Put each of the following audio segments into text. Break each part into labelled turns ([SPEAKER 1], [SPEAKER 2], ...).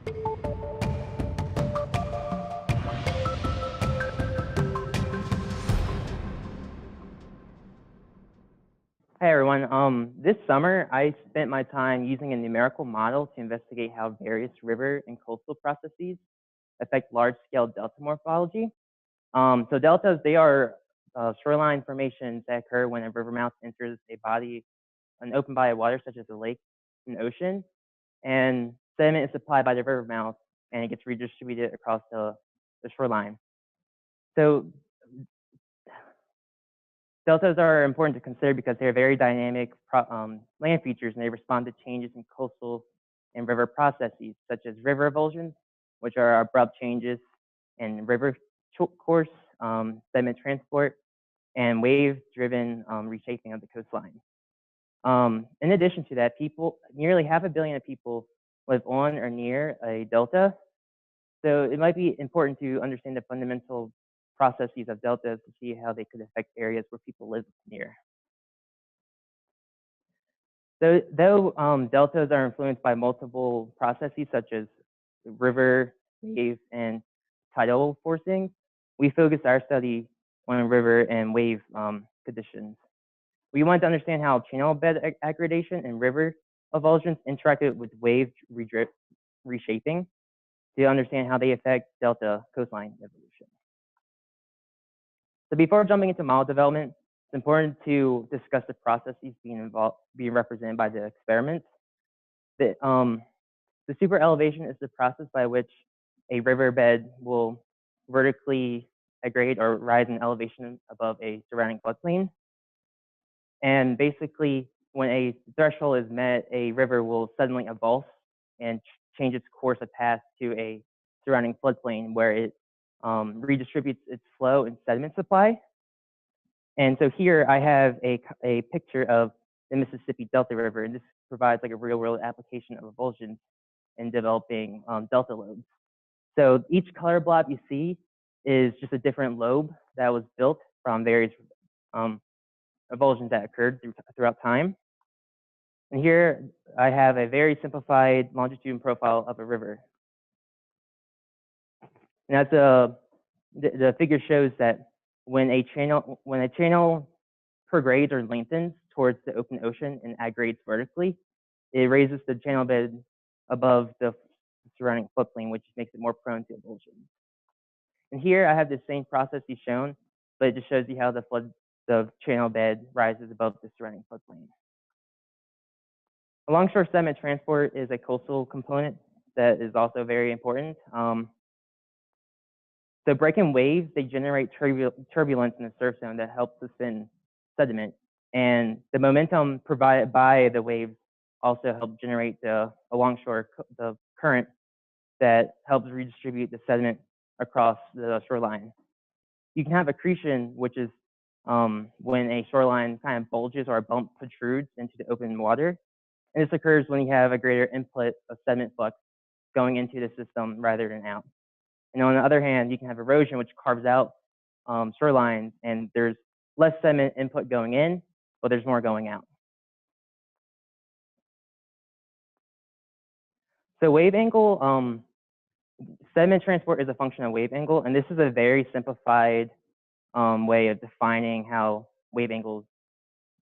[SPEAKER 1] Hey everyone, this summer I spent my time using a numerical model to investigate how various river and coastal processes affect large-scale delta morphology. So deltas, they are shoreline formations that occur when a river mouth enters an open body of water such as a lake, an ocean, and sediment is supplied by the river mouth and it gets redistributed across the shoreline. So deltas are important to consider because they are very dynamic land features and they respond to changes in coastal and river processes such as river avulsions, which are abrupt changes in river course, sediment transport, and wave-driven reshaping of the coastline. In addition to that, nearly 500 million people live on or near a delta. So it might be important to understand the fundamental processes of deltas to see how they could affect areas where people live near. So, though deltas are influenced by multiple processes such as river, wave, and tidal forcing, we focused our study on river and wave conditions. We wanted to understand how channel bed aggradation and river avulsions interacted with wave reshaping to understand how they affect delta coastline evolution. So before jumping into model development, it's important to discuss the processes being represented by the experiments. The superelevation is the process by which a riverbed will vertically degrade or rise in elevation above a surrounding floodplain. And basically, when a threshold is met, a river will suddenly avulse and change its course of path to a surrounding floodplain where it redistributes its flow and sediment supply. And so here I have a picture of the Mississippi Delta River, and this provides like a real-world application of avulsions in developing delta lobes. So each color blob you see is just a different lobe that was built from various avulsions that occurred throughout time. And here I have a very simplified longitudinal profile of a river. And that's the figure shows that when a channel progrades or lengthens towards the open ocean and aggregates vertically, it raises the channel bed above the surrounding floodplain, which makes it more prone to avulsion. And here I have the same process shown, but it just shows you how the channel bed rises above the surrounding floodplain. Alongshore sediment transport is a coastal component that is also very important. So breaking waves, they generate turbulence in the surf zone that helps suspend sediment. And the momentum provided by the waves also help generate the current that helps redistribute the sediment across the shoreline. You can have accretion, which is when a shoreline kind of bulges or a bump protrudes into the open water. And this occurs when you have a greater input of sediment flux going into the system rather than out. And on the other hand, you can have erosion, which carves out shorelines, and there's less sediment input going in, but there's more going out. So wave angle, sediment transport is a function of wave angle, and this is a very simplified way of defining how wave angles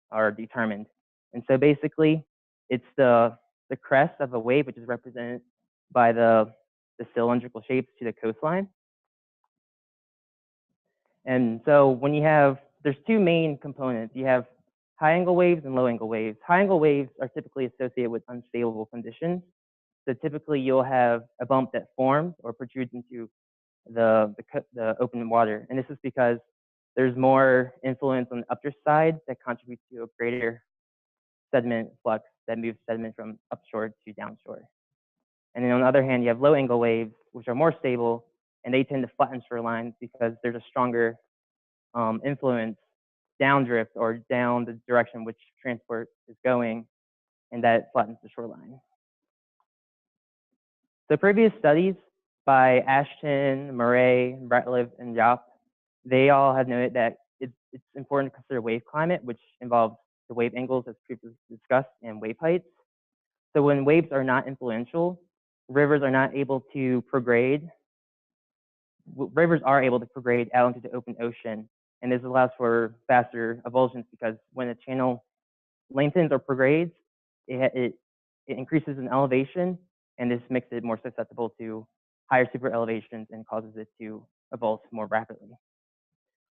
[SPEAKER 1] are determined. And so basically, it's the crest of a wave, which is represented by the cylindrical shapes to the coastline. And so when there's two main components. You have high angle waves and low angle waves. High angle waves are typically associated with unstable conditions. So typically you'll have a bump that forms or protrudes into the open water. And this is because there's more influence on the upshore side that contributes to a greater sediment flux that moves sediment from upshore to downshore. And then on the other hand, you have low angle waves, which are more stable, and they tend to flatten shorelines because there's a stronger influence downdrift or down the direction which transport is going, and that flattens the shoreline. So previous studies by Ashton, Murray, Ratliff, and Yop, they all have noted that it's important to consider wave climate, which involves the wave angles as previously discussed and wave heights. So when waves are not influential, rivers are not able to prograde. Rivers are able to prograde out into the open ocean, and this allows for faster avulsions because when a channel lengthens or progrades, it increases in elevation, and this makes it more susceptible to higher super elevations and causes it to avulse more rapidly.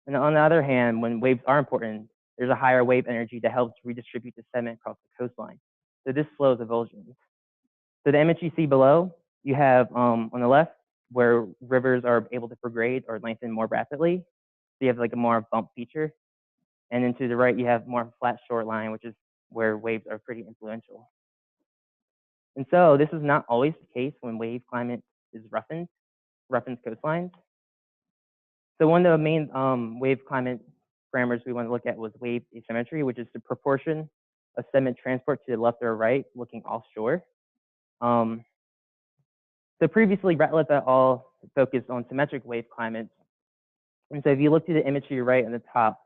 [SPEAKER 1] And on the other hand, when waves are important, there's a higher wave energy that helps redistribute the sediment across the coastline. So this slows avulsions. So the image you see below, you have on the left where rivers are able to prograde or lengthen more rapidly. So you have like a more bump feature. And then to the right, you have more flat shoreline, which is where waves are pretty influential. And so this is not always the case when wave climate is roughened coastlines. So one of the main wave climate parameters we want to look at was wave asymmetry, which is the proportion of sediment transport to the left or right looking offshore. So previously, Ratliff et al. Focused on symmetric wave climates. And so if you look to the image to your right on the top,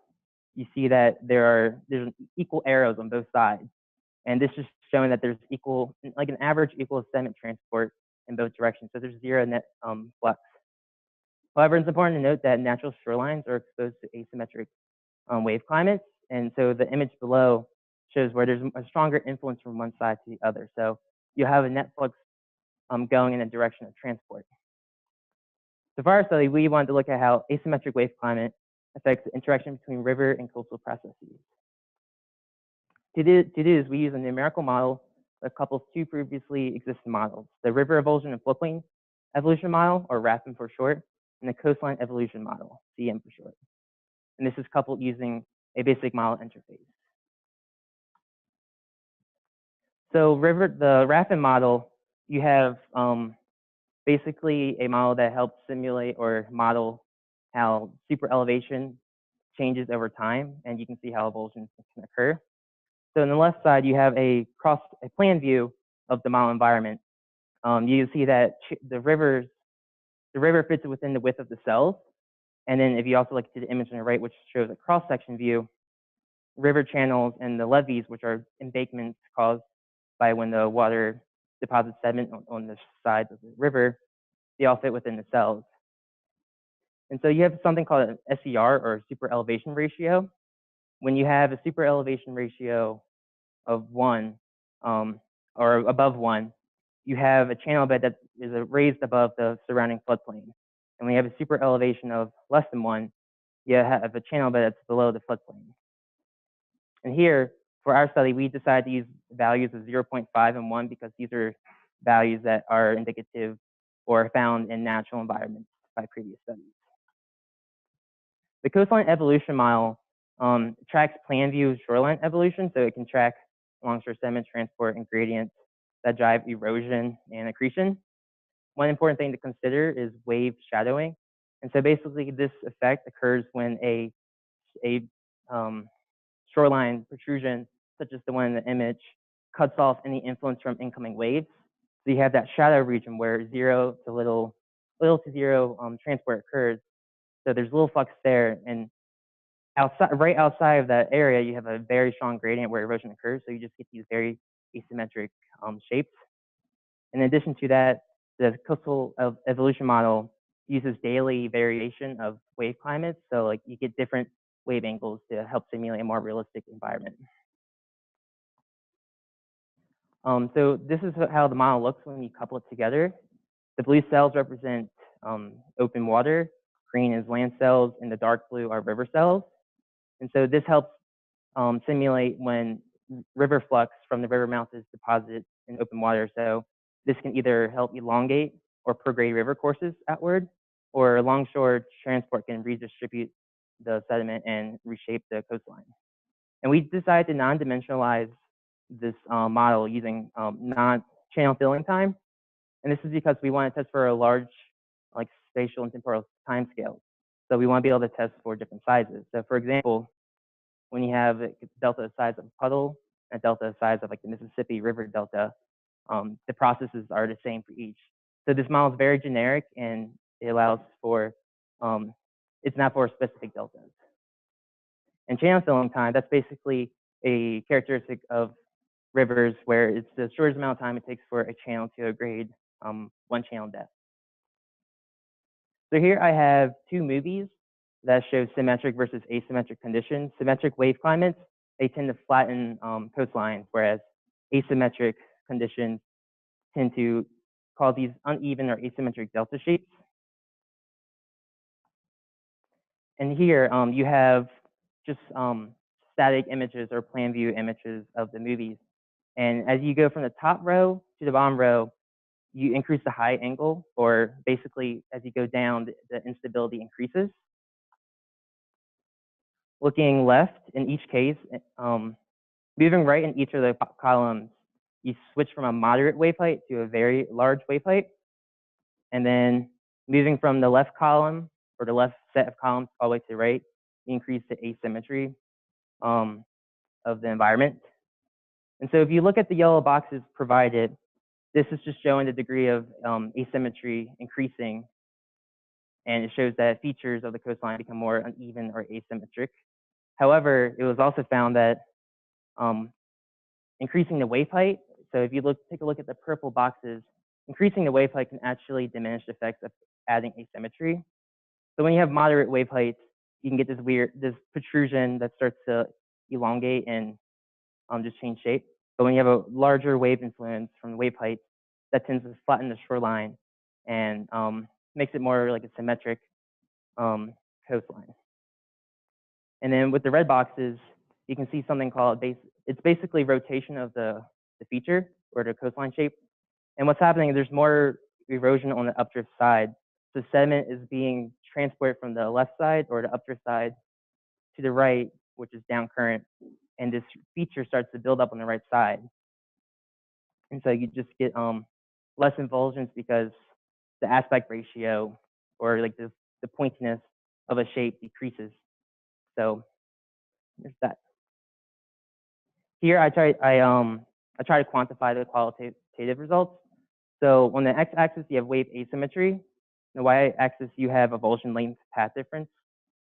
[SPEAKER 1] you see that there's equal arrows on both sides. And this is showing that there's equal, like an average equal sediment transport in both directions. So there's zero net flux. However, it's important to note that natural shorelines are exposed to asymmetric wave climates. And so the image below shows where there's a stronger influence from one side to the other. So you have a net flux going in a direction of transport. So for our study, we wanted to look at how asymmetric wave climate affects the interaction between river and coastal processes. To do this, we use a numerical model that couples two previously existing models, the river avulsion and floodplain evolution model, or RAPM for short, and the coastline evolution model, CM for short. And this is coupled using a basic model interface. So the RAPM model, you have basically a model that helps simulate or model how super elevation changes over time, and you can see how avulsions can occur. So on the left side, you have a plan view of the model environment. You see that the river fits within the width of the cells, and then if you also look to the image on the right, which shows a cross-section view, river channels and the levees, which are embankments caused by when the water deposits sediment on the sides of the river, they all fit within the cells. And so you have something called an SER, or super elevation ratio. When you have a super elevation ratio of 1 or above 1, you have a channel bed that is raised above the surrounding floodplain. And when you have a super elevation of less than 1, you have a channel bed that's below the floodplain. And here, for our study, we decided to use values of 0.5 and 1 because these are values that are indicative or found in natural environments by previous studies. The coastline evolution model tracks plan view shoreline evolution, so it can track alongshore sediment transport and gradients that drive erosion and accretion. One important thing to consider is wave shadowing. And so basically this effect occurs when a shoreline protrusion, such as the one in the image, cuts off any influence from incoming waves. So you have that shadow region where little to zero transport occurs. So there's little flux there, and right outside of that area, you have a very strong gradient where erosion occurs. So you just get these very asymmetric shapes. In addition to that, the coastal evolution model uses daily variation of wave climates. So like you get different wave angles to help simulate a more realistic environment. So this is how the model looks when you couple it together. The blue cells represent open water, green is land cells, and the dark blue are river cells. And so this helps simulate when river flux from the river mouth is deposited in open water. So this can either help elongate or prograde river courses outward, or alongshore transport can redistribute the sediment and reshape the coastline. And we decided to non-dimensionalize this model using non-channel filling time. And this is because we want to test for a large spatial and temporal time scales. So we want to be able to test for different sizes. So for example, when you have a delta the size of a puddle, and a delta the size of the Mississippi River Delta, the processes are the same for each. So this model is very generic, and it allows for, it's not for specific deltas. And channel filling time, that's basically a characteristic of rivers where it's the shortest amount of time it takes for a channel to grade 1 channel depth. So here I have 2 movies that show symmetric versus asymmetric conditions. Symmetric wave climates, they tend to flatten coastlines, whereas asymmetric conditions tend to cause these uneven or asymmetric delta shapes. And here you have just static images or plan view images of the movies. And as you go from the top row to the bottom row, you increase the height angle, or basically as you go down, the instability increases. Looking left in each case, moving right in each of the columns, you switch from a moderate wave height to a very large wave height. And then moving from the left column or the left set of columns all the way to the right, you increase the asymmetry of the environment. And so if you look at the yellow boxes provided, this is just showing the degree of asymmetry increasing. And it shows that features of the coastline become more uneven or asymmetric. However, it was also found that increasing the wave height, so if you take a look at the purple boxes, increasing the wave height can actually diminish the effects of adding asymmetry. So when you have moderate wave heights, you can get this protrusion that starts to elongate and just change shape. But when you have a larger wave influence from the wave heights, that tends to flatten the shoreline and makes it more like a symmetric coastline. And then with the red boxes, you can see something called it's basically rotation of the feature or the coastline shape. And what's happening is there's more erosion on the updrift side. So sediment is being transported from the left side or the updrift side to the right, which is down current. And this feature starts to build up on the right side. And so you just get less avulsions because the aspect ratio or like the pointiness of a shape decreases. So there's that. Here I try to quantify the qualitative results. So on the x-axis you have wave asymmetry. On the y-axis you have avulsion length path difference.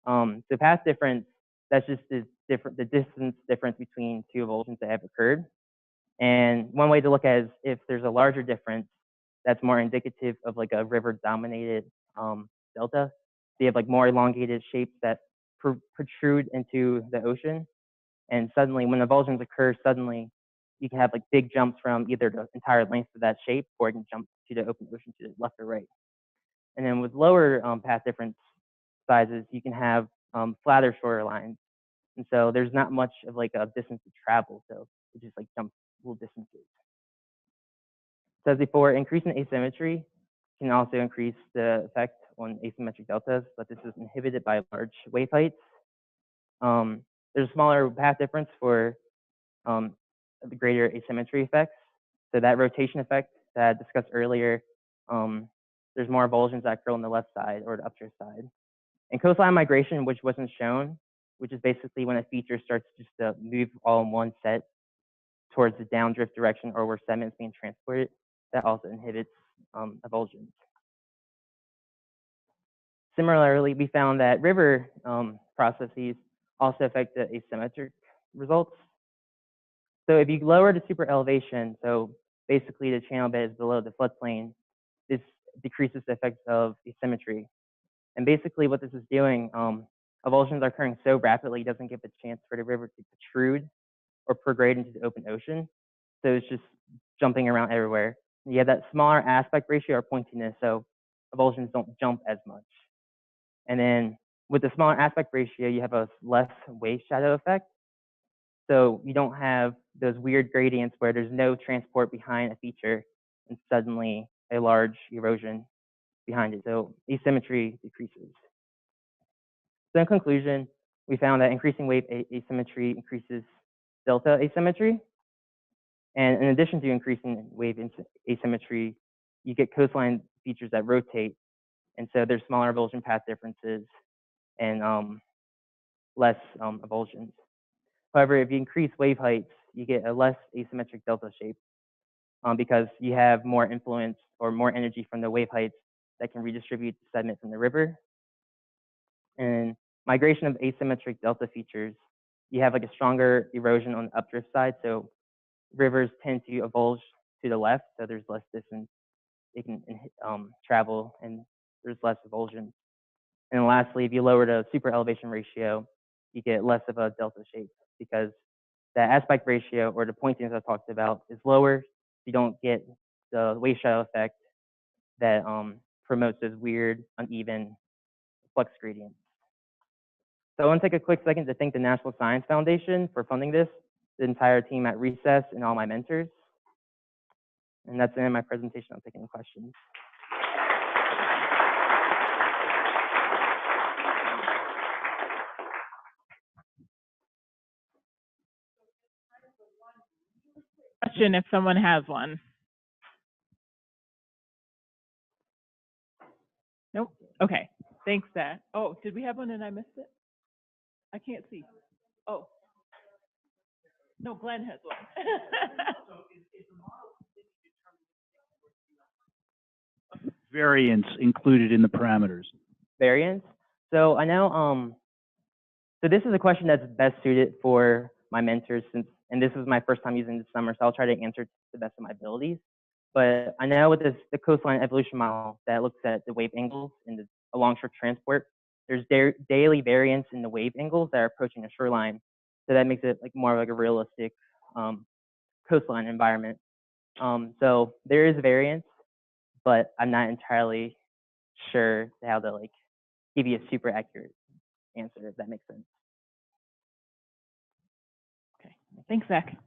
[SPEAKER 1] So path difference, that's just the distance difference between 2 avulsions that have occurred. And one way to look at it is if there's a larger difference, that's more indicative of like a river dominated delta. So you have like more elongated shapes that protrude into the ocean. And suddenly when avulsions occur, suddenly you can have like big jumps from either the entire length of that shape or it can jump to the open ocean to the left or right. And then with lower path difference sizes, you can have flatter shorelines. And so there's not much of like a distance to travel. So it just like jumps little distances. So as before, increasing asymmetry can also increase the effect on asymmetric deltas, but this is inhibited by large wave heights. There's a smaller path difference for the greater asymmetry effects. So that rotation effect that I discussed earlier, there's more avulsions that occur on the left side or the updrift side. And coastline migration, which wasn't shown, which is basically when a feature starts just to move all in one set towards the downdrift direction or where sediment is being transported, that also inhibits avulsions. Similarly, we found that river processes also affect the asymmetric results. So if you lower the super elevation, so basically the channel bed is below the floodplain, this decreases the effects of asymmetry. And basically what this is doing, avulsions are occurring so rapidly, it doesn't give a chance for the river to protrude or prograde into the open ocean. So it's just jumping around everywhere. And you have that smaller aspect ratio or pointiness, so avulsions don't jump as much. And then with the smaller aspect ratio, you have a less wave shadow effect. So you don't have those weird gradients where there's no transport behind a feature and suddenly a large erosion behind it. So asymmetry decreases. So in conclusion, we found that increasing wave asymmetry increases delta asymmetry. And in addition to increasing wave asymmetry, you get coastline features that rotate. And so there's smaller avulsion path differences and less avulsions. However, if you increase wave heights, you get a less asymmetric delta shape because you have more influence or more energy from the wave heights that can redistribute the sediment from the river. And migration of asymmetric delta features, you have like a stronger erosion on the updrift side. So rivers tend to avulge to the left, so there's less distance it can travel, and there's less avulsion. And lastly, if you lower the super elevation ratio, you get less of a delta shape because that aspect ratio or the pointing I talked about is lower. You don't get the wave shadow effect that promotes those weird, uneven flux gradients. So I want to take a quick second to thank the National Science Foundation for funding this, the entire team at RESESS, and all my mentors. And that's the end of my presentation. I'm taking questions.
[SPEAKER 2] Question if someone has one. Nope. Okay. Thanks, Zach. Oh, did we have one and I missed it? I can't see. Oh. No, Glenn has one.
[SPEAKER 3] Variance included in the parameters.
[SPEAKER 1] Variance. So I know, so this is a question that's best suited for my mentors and this was my first time using this summer, so I'll try to answer to the best of my abilities. But I know with the Coastline evolution model that looks at the wave angles in the alongshore transport, there's daily variance in the wave angles that are approaching a shoreline. So that makes it like more like a realistic coastline environment. So there is variance, but I'm not entirely sure how to like give you a super accurate answer, if that makes sense.
[SPEAKER 2] Okay. Thanks, Zach.